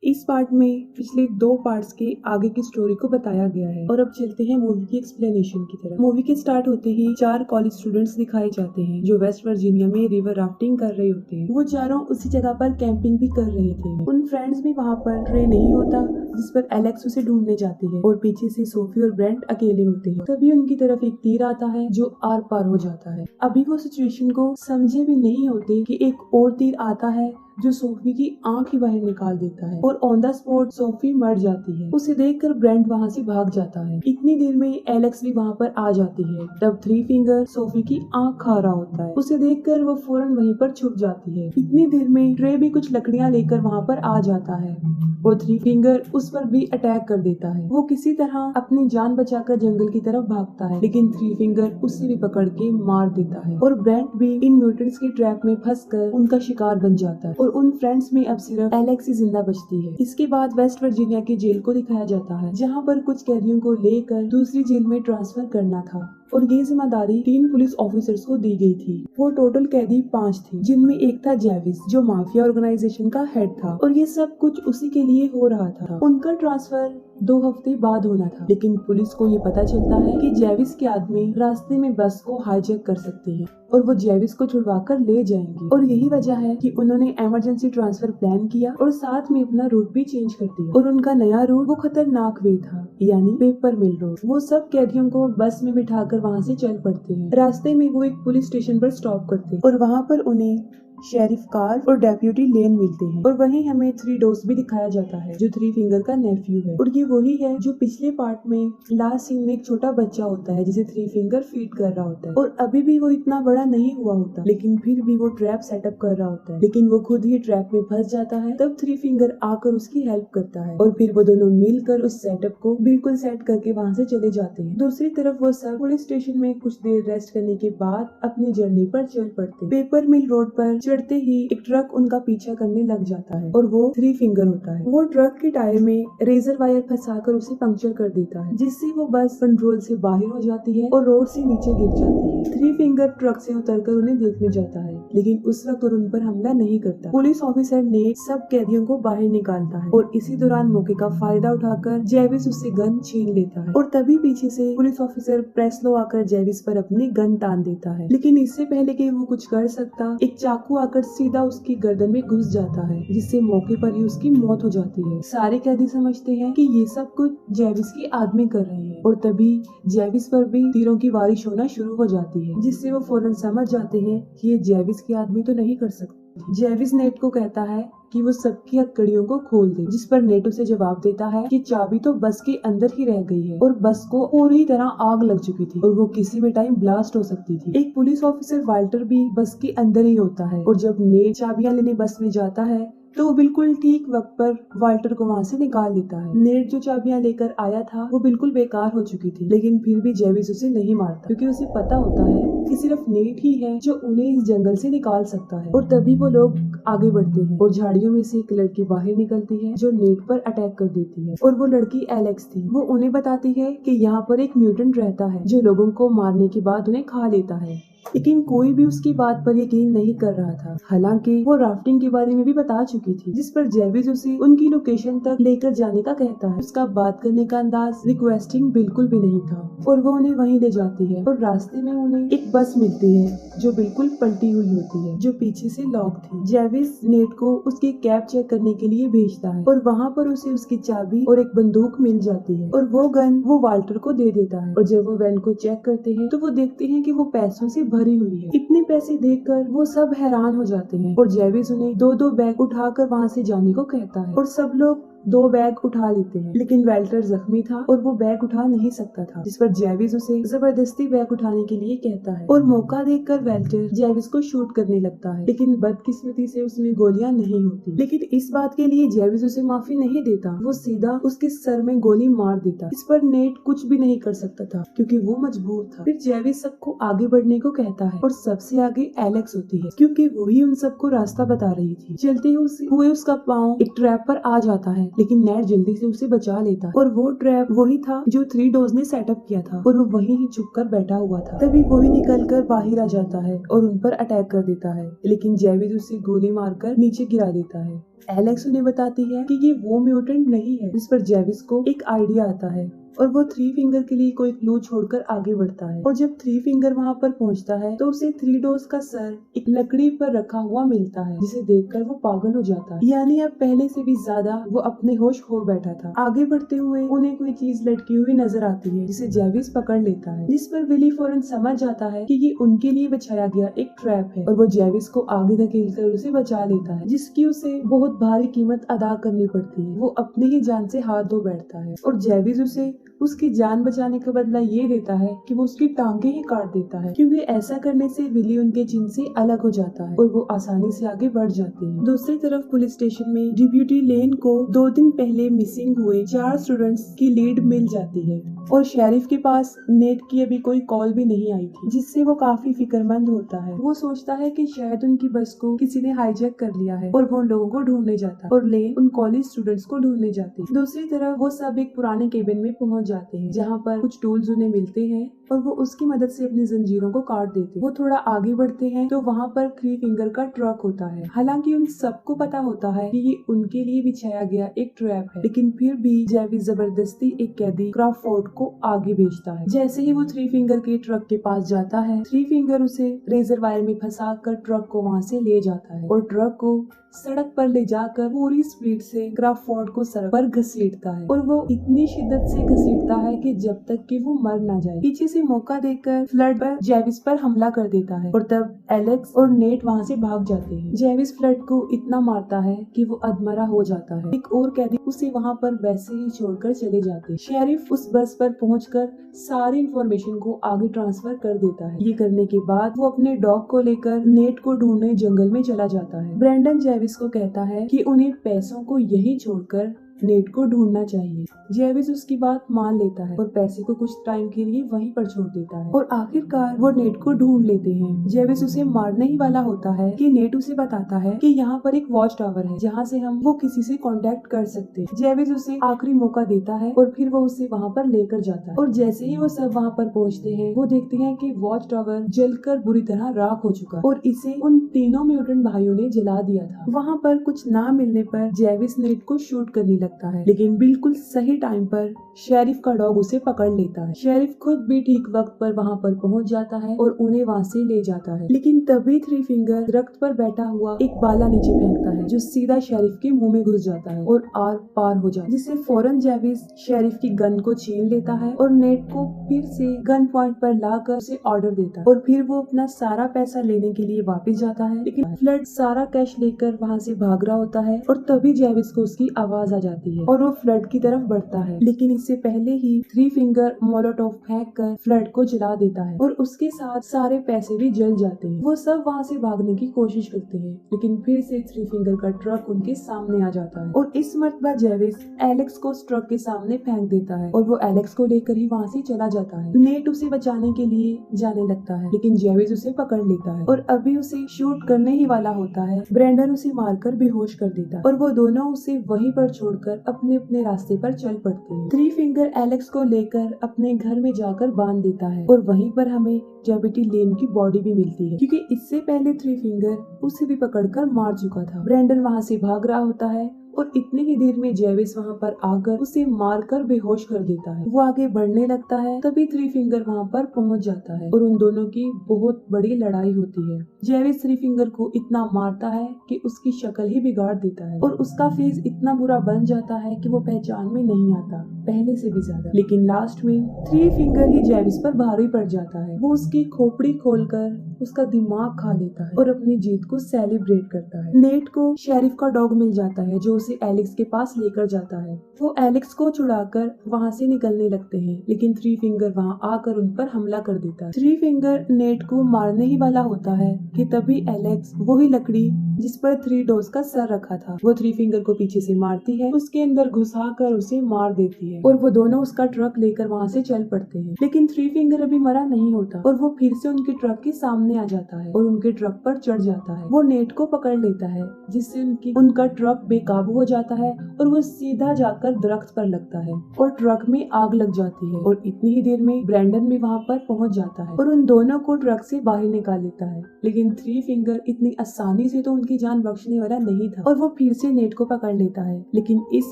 इस पार्ट में पिछले 2 पार्ट्स के आगे की स्टोरी को बताया गया है। और अब चलते हैं मूवी की एक्सप्लेनेशन की तरफ। मूवी के स्टार्ट होते ही 4 कॉलेज स्टूडेंट्स दिखाए जाते हैं जो वेस्ट वर्जीनिया में रिवर राफ्टिंग कर रहे होते हैं। वो चारों उसी जगह पर कैंपिंग भी कर रहे थे। उन फ्रेंड्स भी वहाँ पर ट्रे नहीं होता जिस पर एलेक्स उसे ढूंढने जाती है और पीछे से सोफी और ब्रेंट अकेले होते हैं। तभी उनकी तरफ एक तीर आता है जो आर पार हो जाता है। अभी वो सिचुएशन को समझे भी नहीं होते कि एक और तीर आता है जो सोफी की आंख ही बाहर निकाल देता है और ऑन द स्पॉट सोफी मर जाती है। उसे देखकर ब्रेंट वहाँ से भाग जाता है। इतनी देर में एलेक्स भी वहाँ पर आ जाती है। तब थ्री फिंगर सोफी की आंख खा रहा होता है। उसे देखकर वो फौरन वहीं पर छुप जाती है। इतनी देर में ट्रे भी कुछ लकड़ियाँ लेकर वहाँ पर आ जाता है और थ्री फिंगर उस पर भी अटैक कर देता है। वो किसी तरह अपनी जान बचाकर जंगल की तरफ भागता है, लेकिन थ्री फिंगर उसे भी पकड़ के मार देता है और ब्रेंट भी इन म्यूटेंट्स की ट्रैप में फंसकर उनका शिकार बन जाता है। और उन फ्रेंड्स में अब सिर्फ एलेक्स ही जिंदा बचती है। इसके बाद वेस्ट वर्जीनिया की जेल को दिखाया जाता है जहाँ पर कुछ कैदियों को लेकर दूसरी जेल में ट्रांसफर करना था और ये जिम्मेदारी 3 पुलिस ऑफिसर्स को दी गई थी। वो टोटल कैदी 5 थे जिनमें एक था जेविस जो माफिया ऑर्गेनाइजेशन का हेड था और ये सब कुछ उसी के लिए हो रहा था। उनका ट्रांसफर 2 हफ्ते बाद होना था, लेकिन पुलिस को ये पता चलता है कि जेविस के आदमी रास्ते में बस को हाईजैक कर सकते हैं और वो जेविस को छुड़वाकर ले जाएंगे। और यही वजह है कि उन्होंने इमरजेंसी ट्रांसफर प्लान किया और साथ में अपना रूट भी चेंज कर दिया। और उनका नया रूट वो खतरनाक वे था, यानी पेपर मिल रोड। वो सब कैदियों को बस में बिठाकर वहाँ से चल पड़ते हैं। रास्ते में वो एक पुलिस स्टेशन पर स्टॉप करते हैं और वहाँ पर उन्हें शेरिफ कार्ल और डेप्यूटी लेन मिलते हैं। और वहीं हमें 3 डोज भी दिखाया जाता है जो थ्री फिंगर का नेफ्यू है और ये वही है जो पिछले पार्ट में लास्ट सीन में एक छोटा बच्चा होता है जिसे थ्री फिंगर फीड कर रहा होता है। और अभी भी वो इतना बड़ा नहीं हुआ होता, लेकिन फिर भी वो ट्रैप सेटअप कर रहा होता है, लेकिन वो खुद ही ट्रैप में फंस जाता है। तब थ्री फिंगर आकर उसकी हेल्प करता है और फिर वो दोनों मिलकर उस सेटअप को बिल्कुल सेट करके वहाँ से चले जाते हैं। दूसरी तरफ वो सब पुलिस स्टेशन में कुछ देर रेस्ट करने के बाद अपनी जर्नी पर चल पड़ते। पेपर मिल रोड पर चढ़ते ही एक ट्रक उनका पीछा करने लग जाता है और वो थ्री फिंगर होता है। वो ट्रक के टायर में रेजर वायर फंसाकर उसे पंक्चर कर देता है, जिससे वो बस कंट्रोल से बाहर हो जाती है और रोड से नीचे गिर जाती है। थ्री फिंगर ट्रक से उतरकर उन्हें देखने जाता है, लेकिन उस वक्त उन पर हमला नहीं करता। पुलिस ऑफिसर ने सब कैदियों को बाहर निकालता है और इसी दौरान मौके का फायदा उठाकर जेविस उससे गन छीन लेता है। और तभी पीछे से पुलिस ऑफिसर प्रेस्लो आकर जेविस पर अपनी गन तान देता है, लेकिन इससे पहले कि वो कुछ कर सकता, एक चाकू आकर सीधा उसकी गर्दन में घुस जाता है, जिससे मौके पर ही उसकी मौत हो जाती है। सारे कैदी समझते हैं कि ये सब कुछ जेविस के आदमी कर रहे हैं और तभी जेविस पर भी तीरों की बारिश होना शुरू हो जाती है, जिससे वो फौरन समझ जाते हैं कि ये जेविस के आदमी तो नहीं कर सकते। जेविस नेट को कहता है कि वो सबकी हथकड़ियों को खोल दे, जिस पर नेट उसे जवाब देता है कि चाबी तो बस के अंदर ही रह गई है और बस को पूरी तरह आग लग चुकी थी और वो किसी भी टाइम ब्लास्ट हो सकती थी। एक पुलिस ऑफिसर वाल्टर भी बस के अंदर ही होता है और जब नेट चाबियां लेने बस में जाता है तो वो बिल्कुल ठीक वक्त पर वाल्टर को वहाँ से निकाल देता है। नेट जो चाबियां लेकर आया था वो बिल्कुल बेकार हो चुकी थी, लेकिन फिर भी जेविस उसे नहीं मारता क्योंकि उसे पता होता है कि सिर्फ नेट ही है जो उन्हें इस जंगल से निकाल सकता है। और तभी वो लोग आगे बढ़ते हैं और झाड़ियों में से एक लड़की बाहर निकलती है जो नेट पर अटैक कर देती है और वो लड़की एलेक्स थी। वो उन्हें बताती है कि यहाँ पर एक म्यूटेंट रहता है जो लोगों को मारने के बाद उन्हें खा लेता है, लेकिन कोई भी उसकी बात पर यकीन नहीं कर रहा था। हालांकि वो राफ्टिंग के बारे में भी बता चुकी थी, जिस पर जेविस उसे उनकी लोकेशन तक लेकर जाने का कहता है। उसका बात करने का अंदाज रिक्वेस्टिंग बिल्कुल भी नहीं था और वो उन्हें वहीं ले जाती है और रास्ते में उन्हें एक बस मिलती है जो बिल्कुल पलटी हुई होती है, जो पीछे से लॉक थी। जेविस नेट को उसकी कैब चेक करने के लिए भेजता है और वहाँ पर उसे उसकी चाबी और एक बंदूक मिल जाती है और वो गन वो वाल्टर को दे देता है। और जब वो वैन को चेक करते हैं तो वो देखते हैं कि वो पैसों से भरी हुई है। इतने पैसे देखकर वो सब हैरान हो जाते हैं और जेविस उन्हें 2-2 बैग उठाकर वहाँ से जाने को कहता है और सब लोग 2 बैग उठा लेते हैं, लेकिन वाल्टर जख्मी था और वो बैग उठा नहीं सकता था, जिस पर जेविस उसे जबरदस्ती बैग उठाने के लिए कहता है और मौका देखकर वाल्टर जेविस को शूट करने लगता है, लेकिन बदकिस्मती से उसमें गोलियां नहीं होती। लेकिन इस बात के लिए जेविस उसे माफी नहीं देता, वो सीधा उसके सर में गोली मार देता। इस पर नेट कुछ भी नहीं कर सकता था क्योंकि वो मजबूर था। फिर जेविस सबको आगे बढ़ने को कहता है और सबसे आगे एलेक्स होती है क्योंकि वही उन सबको रास्ता बता रही थी। चलते हुए उसका पाँव एक ट्रैप पर आ जाता है, लेकिन नेट जल्दी से उसे बचा लेता है और वो ट्रैप वही था जो 3 डोज ने सेटअप किया था और वो वहीं ही छुपकर बैठा हुआ था। तभी वही निकलकर बाहर आ जाता है और उन पर अटैक कर देता है, लेकिन जेविस उसे गोली मारकर नीचे गिरा देता है एलेक्स उन्हें बताती है कि ये वो म्यूटेंट नहीं है, जिस पर जेविस को एक आइडिया आता है और वो थ्री फिंगर के लिए कोई क्लू छोड़कर आगे बढ़ता है। और जब थ्री फिंगर वहाँ पर पहुँचता है तो उसे थ्री डोर्स का सर एक लकड़ी पर रखा हुआ मिलता है, जिसे देखकर वो पागल हो जाता है। यानी अब पहले से भी ज्यादा वो अपने होश खो बैठा था। आगे बढ़ते हुए उन्हें कोई चीज लटकी हुई नजर आती है, जिसे जेविस पकड़ लेता है, जिस पर विली फौरन समझ जाता है कि ये उनके लिए बिछाया गया एक ट्रैप है और वो जेविस को आगे धकेलकर उसे बचा लेता है, जिसकी उसे बहुत भारी कीमत अदा करनी पड़ती है। वो अपने ही जान से हाथ धो बैठता है और जेविस उसे उसकी जान बचाने का बदला ये देता है कि वो उसकी टांगे ही काट देता है, क्योंकि ऐसा करने से विली उनके जिन से अलग हो जाता है और वो आसानी से आगे बढ़ जाती है। दूसरी तरफ पुलिस स्टेशन में डिप्टी लेन को 2 दिन पहले मिसिंग हुए 4 स्टूडेंट्स की लीड मिल जाती है और शेरिफ के पास नेट की अभी कोई कॉल भी नहीं आई थी, जिससे वो काफी फिक्रमंद होता है। वो सोचता है कि शायद उनकी बस को किसी ने हाईजैक कर लिया है और वो उन लोगों को ढूंढने जाता है और लेन उन कॉलेज स्टूडेंट्स को ढूंढने जाती है। दूसरी तरफ वो सब एक पुराने केबिन में पहुंच जाते हैं, जहाँ पर कुछ टूल्स उन्हें मिलते हैं और वो उसकी मदद से अपनी जंजीरों को काट देते हैं। वो थोड़ा आगे बढ़ते हैं तो वहाँ पर थ्री फिंगर का ट्रक होता है। हालांकि उन सबको पता होता है कि ये उनके लिए बिछाया गया एक ट्रैप है, लेकिन फिर भी जेविस जबरदस्ती एक कैदी क्रॉफोर्ड को आगे भेजता है। जैसे ही वो थ्री फिंगर के ट्रक के पास जाता है, थ्री फिंगर उसे रेजर वायर में फंसा कर ट्रक को वहाँ से ले जाता है और ट्रक को सड़क पर ले जाकर पूरी स्पीड से क्रॉफोर्ड को सड़क पर घसीटता है और वो इतनी शिद्दत से घसीटता है कि जब तक कि वो मर ना जाए। पीछे से मौका देकर फ्लड जेविस पर हमला कर देता है और तब एलेक्स और नेट वहाँ से भाग जाते हैं। जेविस फ्लड को इतना मारता है कि वो अधमरा हो जाता है। एक और कैदी उसे वहाँ पर वैसे ही छोड़कर चले जाते हैं। शेरिफ उस बस पर पहुंचकर सारी इंफॉर्मेशन को आगे ट्रांसफर कर देता है। ये करने के बाद वो अपने डॉग को लेकर नेट को ढूंढने जंगल में चला जाता है। ब्रेंडन जेविस को कहता है कि उन्हें पैसों को यही छोड़कर नेट को ढूंढना चाहिए। जेविस उसकी बात मान लेता है और पैसे को कुछ टाइम के लिए वहीं पर छोड़ देता है और आखिरकार वो नेट को ढूंढ लेते हैं। जेविस उसे मारने ही वाला होता है कि नेट उसे बताता है कि यहाँ पर एक वॉच टावर है, जहाँ से हम वो किसी से कांटेक्ट कर सकते हैं। जेविस उसे आखिरी मौका देता है और फिर वो उसे वहाँ पर लेकर जाता है और जैसे ही वो सब वहाँ पर पहुँचते हैं, वो देखते हैं कि वॉच टावर जलकर बुरी तरह राख हो चुका और इसे उन तीनों म्यूटेंट भाइयों ने जला दिया था। वहाँ पर कुछ ना मिलने पर जेविस नेट को शूट करने लगता है, लेकिन बिल्कुल सही टाइम पर शेरिफ का डॉग उसे पकड़ लेता है। शेरिफ खुद भी ठीक वक्त पर वहाँ पर पहुँच जाता है और उन्हें वहाँ से ले जाता है, लेकिन तभी थ्री फिंगर दरख्त पर बैठा हुआ एक बाला नीचे फेंकता है, जो सीधा शेरिफ के मुंह में घुस जाता है और आर पार हो जाता है, जिससे फौरन जेविस शेरिफ की गन को छीन लेता है और नेट को फिर से गन पॉइंट पर लाकर उसे ऑर्डर देता है और फिर वो अपना सारा पैसा लेने के लिए वापस जाता है। लेकिन फ्लड सारा कैश लेकर वहाँ से भाग रहा होता है और तभी जेविस को उसकी आवाज आ जाती है और वो फ्लड की तरफ बढ़ता है, लेकिन इससे पहले ही थ्री फिंगर मोलोटोव फेंक कर फ्लड को जला देता है और उसके साथ सारे पैसे भी जल जाते हैं। वो सब वहाँ से भागने की कोशिश करते हैं, लेकिन फिर से थ्री फिंगर का ट्रक उनके सामने आ जाता है और इस मर्तबा जेविस एलेक्स को उस ट्रक के सामने फेंक देता है और वो एलेक्स को लेकर ही वहाँ से चला जाता है। नेट उसे बचाने के लिए जाने लगता है, लेकिन जेविस उसे पकड़ लेता है और अभी उसे शूट करने ही वाला होता है। ब्रेंडन उसे मारकर बेहोश कर देता है और वो दोनों उसे वहीं पर छोड़कर अपने अपने रास्ते पर चल पड़ते हैं। थ्री फिंगर एलेक्स को लेकर अपने घर में जाकर बांध देता है और वहीं पर हमें डेप्टी लेन की बॉडी भी मिलती है, क्योंकि इससे पहले थ्री फिंगर उसे भी पकड़कर मार चुका था। ब्रेंडन वहाँ से भाग रहा होता है और इतनी ही देर में जेविस वहाँ पर आकर उसे मारकर बेहोश कर देता है। वो आगे बढ़ने लगता है, तभी थ्री फिंगर वहाँ पर पहुँच जाता है और उन दोनों की बहुत बड़ी लड़ाई होती है। जेविस थ्री फिंगर को इतना मारता है कि उसकी शक्ल ही बिगाड़ देता है और उसका फेस इतना बुरा बन जाता है कि वो पहचान में नहीं आता पहले से भी ज्यादा। लेकिन लास्ट में थ्री फिंगर ही जेविस पर भारी पड़ जाता है। वो उसकी खोपड़ी खोलकर उसका दिमाग खा लेता है और अपनी जीत को सेलिब्रेट करता है। नेट को शेरिफ का डॉग मिल जाता है, जो उसे एलेक्स के पास लेकर जाता है। वो एलेक्स को छुड़ाकर वहाँ से निकलने लगते हैं, लेकिन थ्री फिंगर वहाँ आकर उन पर हमला कर देता है। थ्री फिंगर नेट को मारने ही वाला होता है कि तभी एलेक्स वही लकड़ी जिस पर थ्री डोर्स का सर रखा था, वो थ्री फिंगर को पीछे से मारती है, उसके अंदर घुसा कर उसे मार देती है और वो दोनों उसका ट्रक लेकर वहाँ से चल पड़ते हैं। लेकिन थ्री फिंगर अभी मरा नहीं होता और वो फिर से उनके ट्रक के सामने आ जाता है और उनके ट्रक पर चढ़ जाता है। वो नेट को पकड़ लेता है, जिससे उनका ट्रक बेकाबू बेकाबू हो जाता है और वो सीधा जाकर दरख्त पर लगता है और ट्रक में आग लग जाती है और इतनी ही देर में ब्रैंडन भी वहाँ पर पहुँच जाता है और उन दोनों को ट्रक से बाहर निकाल लेता है। लेकिन थ्री फिंगर इतनी आसानी से तो उनकी जान बख्शने वाला नहीं था और वो फिर से नेट को पकड़ लेता है। लेकिन इस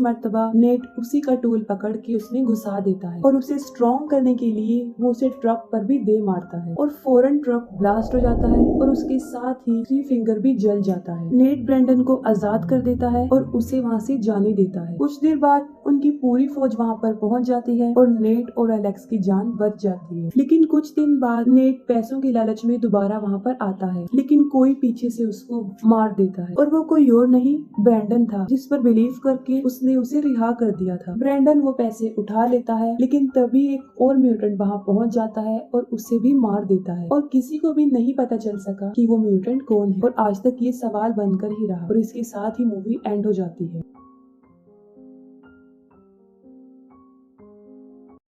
मर्तबा नेट उसी का टूल पकड़ के उसमें घुसा देता है और उसे स्ट्रॉन्ग करने के लिए वो उसे ट्रक पर भी दे मारता है और फौरन ट्रक ब्लास्ट हो जाता है और उसके साथ ही थ्री फिंगर भी जल जाता है। नेट ब्रैंडन को आजाद कर देता है और उसे वहाँ से जाने देता है। कुछ देर बाद उनकी पूरी फौज वहाँ पर पहुँच जाती है और नेट और एलेक्स की जान बच जाती है। लेकिन कुछ दिन बाद नेट पैसों की लालच में दोबारा वहाँ पर आता है, लेकिन कोई पीछे से उसको मार देता है और वो कोई और नहीं ब्रैंडन था, जिस पर बिलीव करके उसने उसे रिहा कर दिया था। ब्रैंडन वो पैसे उठा लेता है, लेकिन तभी एक और म्यूटेंट वहाँ पहुँच जाता है और उसे भी मार देता है और किसी को भी नहीं पता चल सका कि वो म्यूटेंट कौन है और आज तक ये सवाल बनकर ही रहा और इसके साथ ही मूवी एंड हो जाती है।